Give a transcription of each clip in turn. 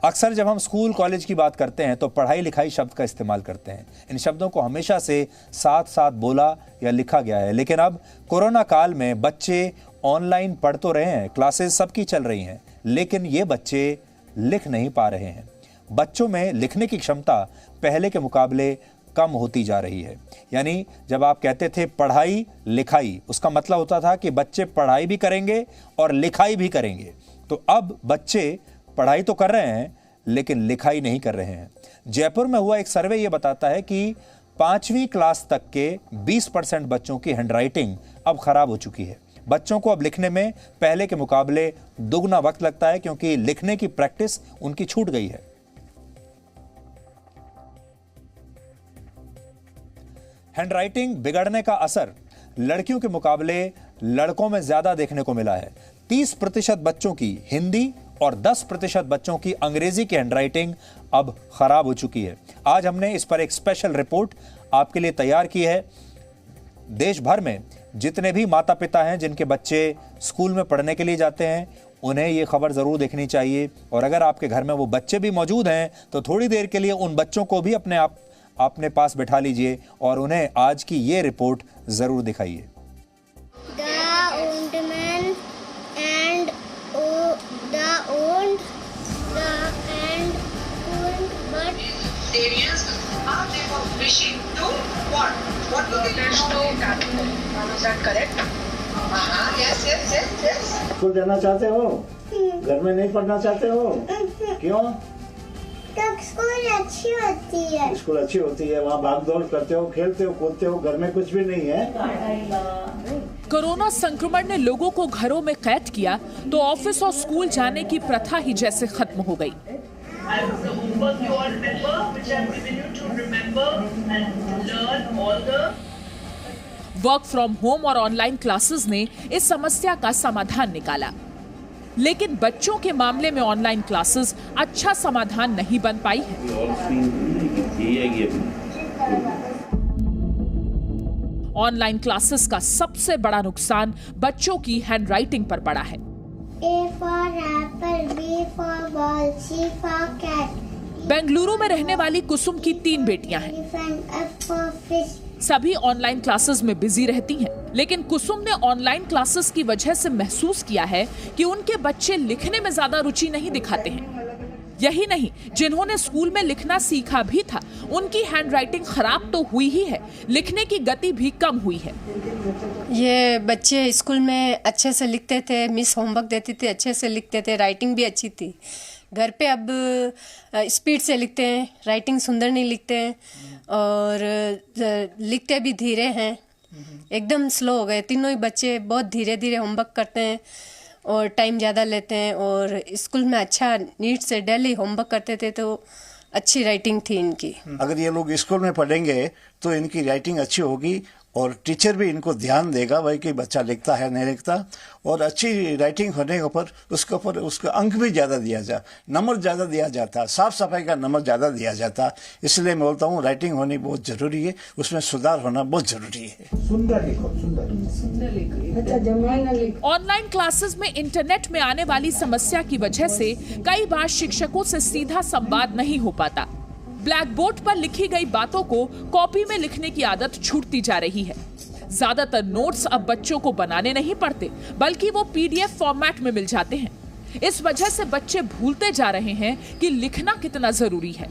अक्सर जब हम स्कूल कॉलेज की बात करते हैं तो पढ़ाई लिखाई शब्द का इस्तेमाल करते हैं। इन शब्दों को हमेशा से साथ साथ बोला या लिखा गया है, लेकिन अब कोरोना काल में बच्चे ऑनलाइन पढ़ तो रहे हैं, क्लासेस सबकी चल रही हैं, लेकिन ये बच्चे लिख नहीं पा रहे हैं। बच्चों में लिखने की क्षमता पहले के मुकाबले कम होती जा रही है। यानी जब आप कहते थे पढ़ाई लिखाई, उसका मतलब होता था कि बच्चे पढ़ाई भी करेंगे और लिखाई भी करेंगे। तो अब बच्चे पढ़ाई तो कर रहे हैं लेकिन लिखाई नहीं कर रहे हैं। जयपुर में हुआ एक सर्वे ये बताता है कि 5वीं क्लास तक के 20% बच्चों की हैंडराइटिंग अब खराब हो चुकी है। बच्चों को अब लिखने में पहले के मुकाबले दुगना वक्त लगता है, क्योंकि लिखने की प्रैक्टिस उनकी छूट गई है। हैंडराइटिंग बिगड़ने का असर लड़कियों के मुकाबले लड़कों में ज्यादा देखने को मिला है। 30% बच्चों की हिंदी और 10% बच्चों की अंग्रेजी की हैंडराइटिंग अब खराब हो चुकी है। आज हमने इस पर एक स्पेशल रिपोर्ट आपके लिए तैयार की है। देश भर में जितने भी माता पिता हैं जिनके बच्चे स्कूल में पढ़ने के लिए जाते हैं, उन्हें ये खबर जरूर देखनी चाहिए। और अगर आपके घर में वो बच्चे भी मौजूद हैं तो थोड़ी देर के लिए उन बच्चों को भी अपने पास बैठा लीजिए और उन्हें आज की ये रिपोर्ट जरूर दिखाइए। स्कूल जाना चाहते हो? घर में नहीं पढ़ना चाहते हो? क्यों? स्कूल अच्छी होती है। स्कूल अच्छी होती है, वहाँ भाग दौड़ करते हो, खेलते हो, कूदते हो, घर में कुछ भी नहीं है। कोरोना संक्रमण ने लोगों को घरों में कैद किया तो ऑफिस और स्कूल जाने की प्रथा ही जैसे खत्म हो गई। वर्क फ्रॉम होम और ऑनलाइन क्लासेस ने इस समस्या का समाधान निकाला, लेकिन बच्चों के मामले में ऑनलाइन क्लासेस अच्छा समाधान नहीं बन पाई है। ऑनलाइन क्लासेस का सबसे बड़ा नुकसान बच्चों की हैंडराइटिंग पर पड़ा है। A for apple, B for ball, C for cat. Bengaluru में रहने वाली कुसुम की 3 बेटियां हैं। F for fish. सभी ऑनलाइन क्लासेस में बिजी रहती हैं, लेकिन कुसुम ने ऑनलाइन क्लासेस की वजह से महसूस किया है कि उनके बच्चे लिखने में ज्यादा रुचि नहीं दिखाते हैं। यही नहीं, जिन्होंने स्कूल में लिखना सीखा भी था, उनकी हैंडराइटिंग खराब तो हुई ही है, लिखने की गति भी कम हुई है। ये बच्चे स्कूल में अच्छे से लिखते थे, मिस होमवर्क देती थी, अच्छे से लिखते थे, राइटिंग भी अच्छी थी। घर पे अब स्पीड से लिखते हैं, राइटिंग सुंदर नहीं लिखते हैं और लिखते भी धीरे हैं, एकदम स्लो हो गए। तीनों ही बच्चे बहुत धीरे धीरे होमवर्क करते हैं और टाइम ज़्यादा लेते हैं। और स्कूल में अच्छा नीट से डेली होमवर्क करते थे तो अच्छी राइटिंग थी इनकी। अगर ये लोग स्कूल में पढ़ेंगे तो इनकी राइटिंग अच्छी होगी और टीचर भी इनको ध्यान देगा भाई कि बच्चा लिखता है नहीं लिखता, और अच्छी राइटिंग होने के ऊपर उसका अंक भी ज़्यादा दिया जाता, नंबर ज़्यादा दिया जाता, साफ सफाई का नंबर ज़्यादा दिया जाता। इसलिए मैं बोलता हूँ राइटिंग होनी बहुत ज़रूरी है, उसमें सुधार होना बहुत ज़रूरी है। सुंदर लिखो, सुंदर लिखो। अच्छा, जमाना लिखो। ऑनलाइन क्लासेस में इंटरनेट में आने वाली समस्या की वजह से कई बार शिक्षकों से सीधा संवाद नहीं हो पाता। ब्लैक बोर्ड पर लिखी गई बातों को कॉपी में लिखने की आदत छूटती जा रही है। ज्यादातर नोट्स अब बच्चों को बनाने नहीं पड़ते, बल्कि वो पीडीएफ फॉर्मेट में मिल जाते हैं। इस वजह से बच्चे भूलते जा रहे हैं कि लिखना कितना जरूरी है।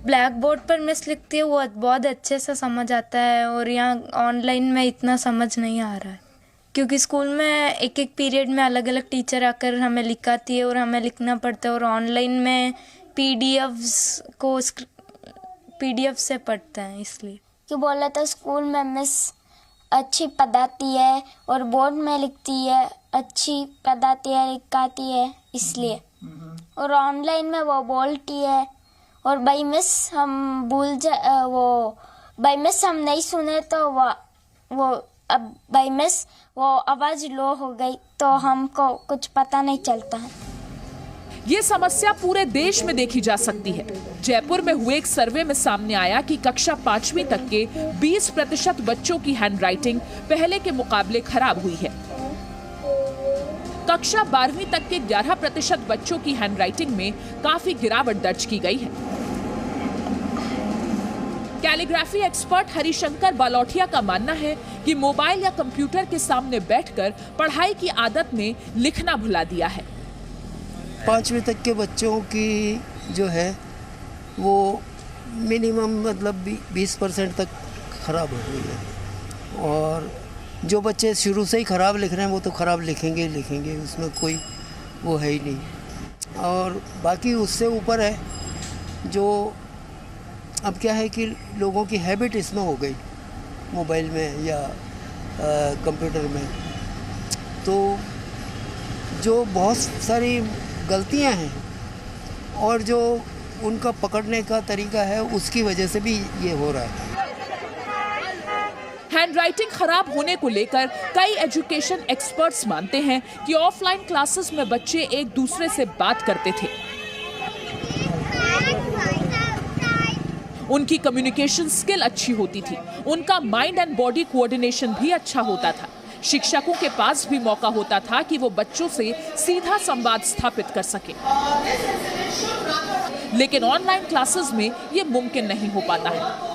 ब्लैक बोर्ड पर मिस लिखती है, वो बहुत अच्छे से समझ आता है और यहाँ ऑनलाइन में इतना समझ नहीं आ रहा है, क्योंकि स्कूल में एक एक पीरियड में अलग अलग टीचर आकर हमें लिखाती है और हमें लिखना पड़ता है, और ऑनलाइन में पीडीएफ से पढ़ते हैं। इसलिए कि बोला था स्कूल में मिस अच्छी पढ़ाती है और बोर्ड में लिखती है, अच्छी पढ़ाती है, लिखाती है, इसलिए। और ऑनलाइन में वो बोलती है और बाई मिस हम बाई मिस हम नहीं सुने तो वो अब बाई मिस वो आवाज़ लो हो गई तो हमको कुछ पता नहीं चलता है। ये समस्या पूरे देश में देखी जा सकती है। जयपुर में हुए एक सर्वे में सामने आया कि कक्षा 5वीं तक के 20% बच्चों की हैंडराइटिंग पहले के मुकाबले खराब हुई है। कक्षा 12वीं तक के 11% बच्चों की हैंडराइटिंग में काफी गिरावट दर्ज की गई है। कैलीग्राफी एक्सपर्ट हरिशंकर बालोटिया का मानना है कि मोबाइल या कंप्यूटर के सामने बैठकर पढ़ाई की आदत ने लिखना भुला दिया है। 5वीं तक के बच्चों की जो है वो मिनिमम मतलब 20% तक खराब हो गई है, और जो बच्चे शुरू से ही ख़राब लिख रहे हैं वो तो ख़राब लिखेंगे ही लिखेंगे, उसमें कोई वो है ही नहीं। और बाकी उससे ऊपर है जो अब क्या है कि लोगों की हैबिट इसमें हो गई, मोबाइल में या कंप्यूटर में, तो जो बहुत सारी गलतियां हैं और जो उनका पकड़ने का तरीका है उसकी वजह से भी ये हो रहा है। हैंडराइटिंग खराब होने को लेकर कई एजुकेशन एक्सपर्ट्स मानते हैं कि ऑफलाइन क्लासेस में बच्चे एक दूसरे से बात करते थे, उनकी कम्युनिकेशन स्किल अच्छी होती थी, उनका माइंड एंड बॉडी कोऑर्डिनेशन भी अच्छा होता था, शिक्षकों के पास भी मौका होता था कि वो बच्चों से सीधा संवाद स्थापित कर सके। लेकिन ऑनलाइन क्लासेस में ये मुमकिन नहीं हो पाता है।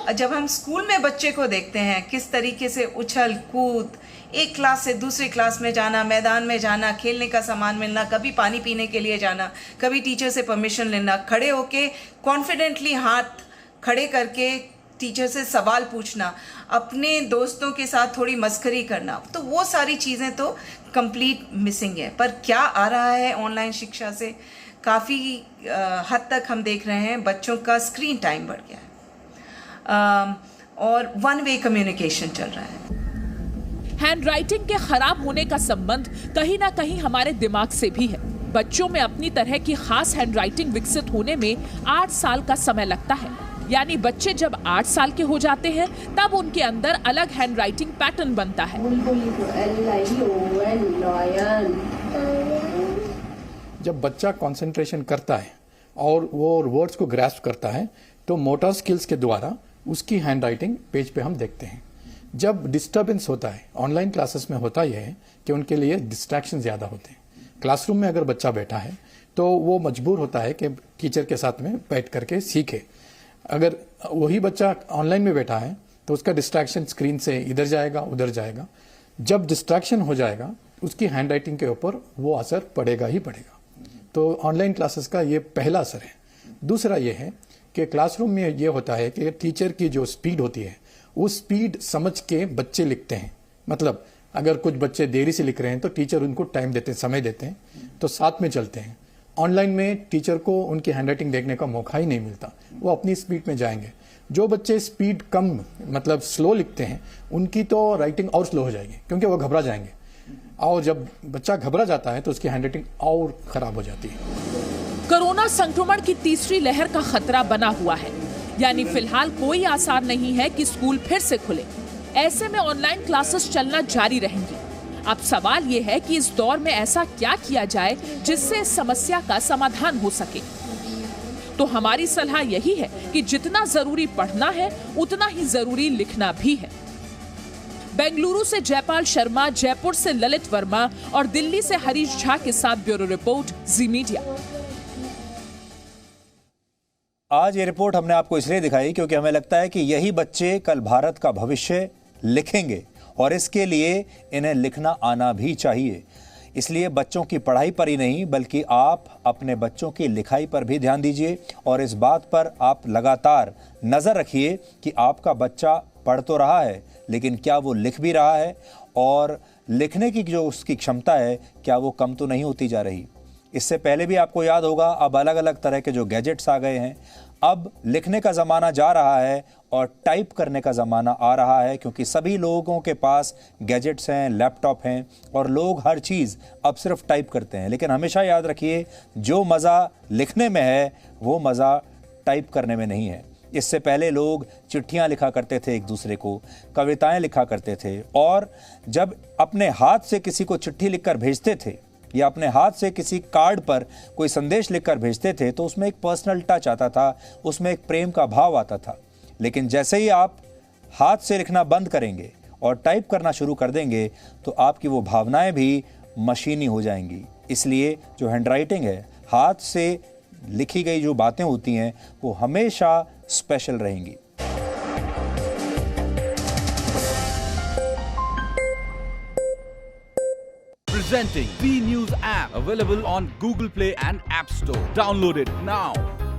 जब हम स्कूल में बच्चे को देखते हैं किस तरीके से उछल कूद, एक क्लास से दूसरी क्लास में जाना, मैदान में जाना, खेलने का सामान मिलना, कभी पानी पीने के लिए जाना, कभी टीचर से परमिशन लेना, खड़े होके कॉन्फिडेंटली हाथ खड़े करके टीचर से सवाल पूछना, अपने दोस्तों के साथ थोड़ी मस्करी करना, तो वो सारी चीज़ें तो कंप्लीट मिसिंग है। पर क्या आ रहा है ऑनलाइन शिक्षा से, काफ़ी हद तक हम देख रहे हैं बच्चों का स्क्रीन टाइम बढ़ गया है और वन वे कम्युनिकेशन चल रहा है। हैंडराइटिंग के खराब होने का संबंध कहीं ना कहीं हमारे दिमाग से भी है। बच्चों में अपनी तरह की खास हैंडराइटिंग विकसित होने में 8 साल का समय लगता है, यानी बच्चे जब 8 साल के हो जाते हैं तब उनके अंदर अलग हैंडराइटिंग पैटर्न बनता है। जब बच्चा कंसंट्रेशन करता है और वो वर्ड्स को ग्रैस्प करता है तो मोटर स्किल्स के द्वारा उसकी हैंडराइटिंग पेज पे हम देखते हैं। जब डिस्टर्बेंस होता है ऑनलाइन क्लासेस में, होता यह है कि उनके लिए डिस्ट्रैक्शन ज़्यादा होते हैं। क्लासरूम में अगर बच्चा बैठा है तो वो मजबूर होता है कि टीचर के साथ में बैठ करके सीखे। अगर वही बच्चा ऑनलाइन में बैठा है तो उसका डिस्ट्रैक्शन स्क्रीन से इधर जाएगा उधर जाएगा। जब डिस्ट्रैक्शन हो जाएगा उसकी हैंडराइटिंग के ऊपर वो असर पड़ेगा ही पड़ेगा। तो ऑनलाइन क्लासेस का ये पहला असर है। दूसरा ये है कि क्लासरूम में ये होता है कि टीचर की जो स्पीड होती है उस स्पीड समझ के बच्चे लिखते हैं। मतलब अगर कुछ बच्चे देरी से लिख रहे हैं तो टीचर उनको टाइम देते हैं, समय देते हैं, तो साथ में चलते हैं। ऑनलाइन में टीचर को उनकी हैंडराइटिंग देखने का मौका ही नहीं मिलता, वो अपनी स्पीड में जाएंगे। जो बच्चे स्पीड कम मतलब स्लो लिखते हैं उनकी तो राइटिंग और स्लो हो जाएगी क्योंकि वो घबरा जाएंगे, और जब बच्चा घबरा जाता है तो उसकी हैंडराइटिंग और खराब हो जाती है। कोरोना संक्रमण की तीसरी लहर का खतरा बना हुआ है, यानी फिलहाल कोई आसार नहीं है कि स्कूल फिर से खुले। ऐसे में ऑनलाइन क्लासेस चलना जारी रहेंगी। अब सवाल ये है कि इस दौर में ऐसा क्या किया जाए जिससे इस समस्या का समाधान हो सके। तो हमारी सलाह यही है कि जितना जरूरी पढ़ना है उतना ही जरूरी लिखना भी है। बेंगलुरु से जयपाल शर्मा, जयपुर से ललित वर्मा और दिल्ली से हरीश झा के साथ ब्यूरो रिपोर्ट, जी मीडिया। आज ये रिपोर्ट हमने आपको इसलिए दिखाई क्योंकि हमें लगता है कि यही बच्चे कल भारत का भविष्य लिखेंगे और इसके लिए इन्हें लिखना आना भी चाहिए। इसलिए बच्चों की पढ़ाई पर ही नहीं बल्कि आप अपने बच्चों की लिखाई पर भी ध्यान दीजिए और इस बात पर आप लगातार नज़र रखिए कि आपका बच्चा पढ़ तो रहा है लेकिन क्या वो लिख भी रहा है, और लिखने की जो उसकी क्षमता है क्या वो कम तो नहीं होती जा रही। इससे पहले भी आपको याद होगा अब अलग अलग तरह के जो गैजेट्स आ गए हैं, अब लिखने का ज़माना जा रहा है और टाइप करने का ज़माना आ रहा है क्योंकि सभी लोगों के पास गैजेट्स हैं, लैपटॉप हैं और लोग हर चीज़ अब सिर्फ टाइप करते हैं। लेकिन हमेशा याद रखिए जो मज़ा लिखने में है वो मज़ा टाइप करने में नहीं है। इससे पहले लोग चिट्ठियां लिखा करते थे एक दूसरे को, कविताएं लिखा करते थे, और जब अपने हाथ से किसी को चिट्ठी लिखकर भेजते थे या अपने हाथ से किसी कार्ड पर कोई संदेश लिखकर भेजते थे तो उसमें एक पर्सनल टच आता था, उसमें एक प्रेम का भाव आता था। लेकिन जैसे ही आप हाथ से लिखना बंद करेंगे और टाइप करना शुरू कर देंगे तो आपकी वो भावनाएं भी मशीनी हो जाएंगी। इसलिए जो हैंडराइटिंग है, हाथ से लिखी गई जो बातें होती हैं, वो हमेशा स्पेशल रहेंगी। Presenting B News app, available on Google Play and App Store. Download it now.